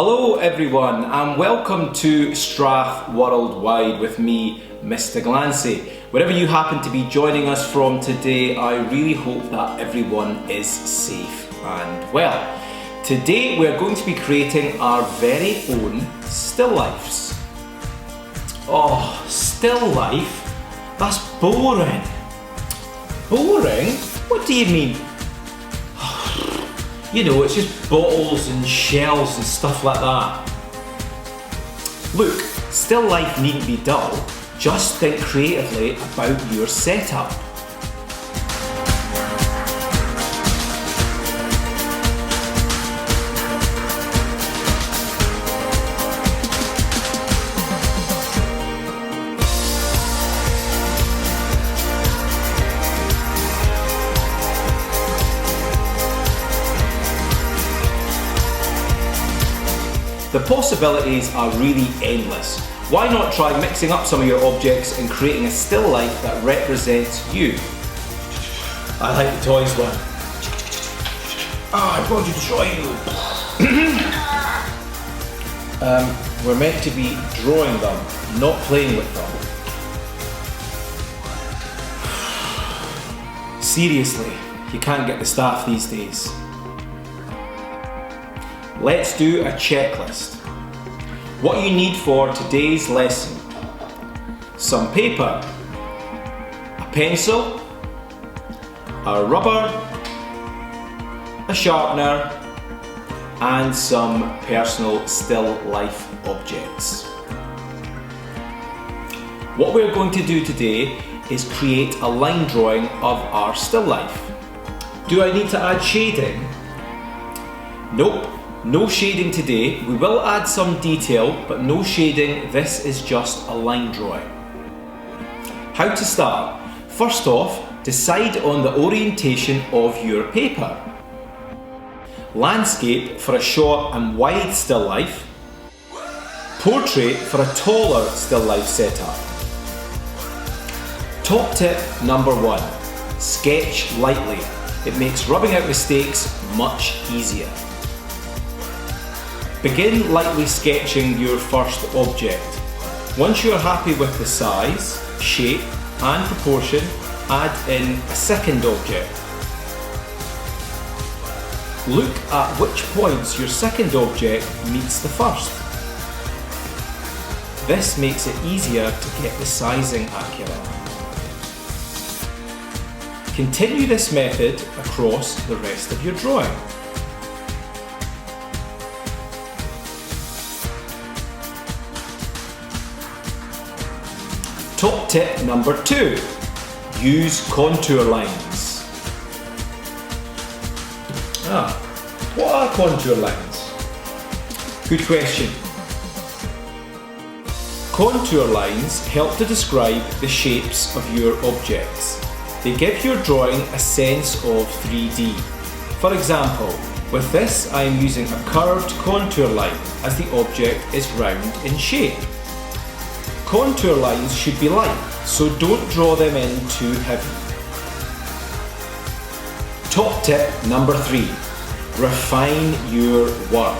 Hello everyone and welcome to StrathWorldwide with me, Mr. Glancy. Wherever you happen to be joining us from today, I really hope that everyone is safe and well. Today we're going to be creating our very own still lifes. Oh, still life? That's boring. Boring? What do you mean? You know, it's just bottles and shells and stuff like that. Look, still life needn't be dull. Just think creatively about your setup. The possibilities are really endless. Why not try mixing up some of your objects and creating a still life that represents you? I like the toys one. I brought you to show you. We're meant to be drawing them, not playing with them. Seriously, you can't get the staff these days. Let's do a checklist. What you need for today's lesson: some paper, a pencil, a rubber, a sharpener, and some personal still life objects. What we're going to do today is create a line drawing of our still life. Do I need to add shading? Nope. No shading today. We will add some detail, but no shading. This is just a line drawing. How to start? First off, decide on the orientation of your paper. Landscape for a short and wide still life. Portrait for a taller still life setup. Top tip number 1, sketch lightly. It makes rubbing out mistakes much easier. Begin lightly sketching your first object. Once you are happy with the size, shape and proportion, add in a second object. Look at which points your second object meets the first. This makes it easier to get the sizing accurate. Continue this method across the rest of your drawing. Top tip number 2, use contour lines. What are contour lines? Good question. Contour lines help to describe the shapes of your objects. They give your drawing a sense of 3D. For example, with this I am using a curved contour line as the object is round in shape. Contour lines should be light, so don't draw them in too heavy. Top tip number 3, refine your work.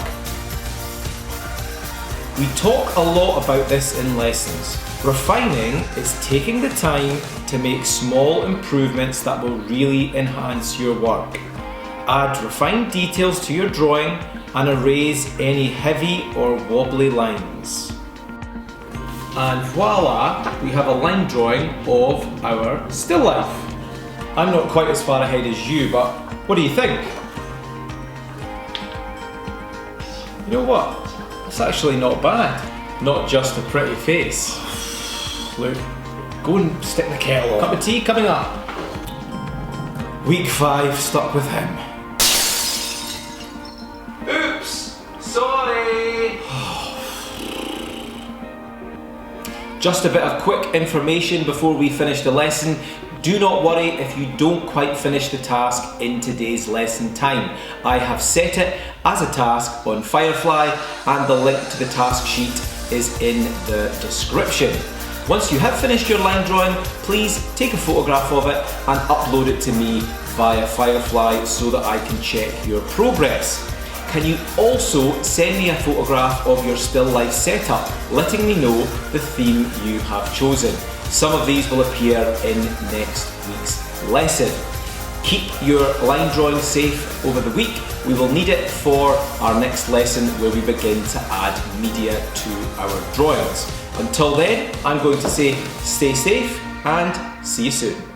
We talk a lot about this in lessons. Refining is taking the time to make small improvements that will really enhance your work. Add refined details to your drawing and erase any heavy or wobbly lines. And voila, we have a line drawing of our still life. I'm not quite as far ahead as you, but what do you think? You know what? It's actually not bad. Not just a pretty face. Look, go and stick the kettle on. Cup of tea coming up. Week 5, stuck with him. Oops, sorry. Just a bit of quick information before we finish the lesson. Do not worry if you don't quite finish the task in today's lesson time. I have set it as a task on Firefly and the link to the task sheet is in the description. Once you have finished your line drawing, please take a photograph of it and upload it to me via Firefly so that I can check your progress. Can you also send me a photograph of your still life setup, letting me know the theme you have chosen? Some of these will appear in next week's lesson. Keep your line drawing safe over the week. We will need it for our next lesson where we begin to add media to our drawings. Until then, I'm going to say stay safe and see you soon.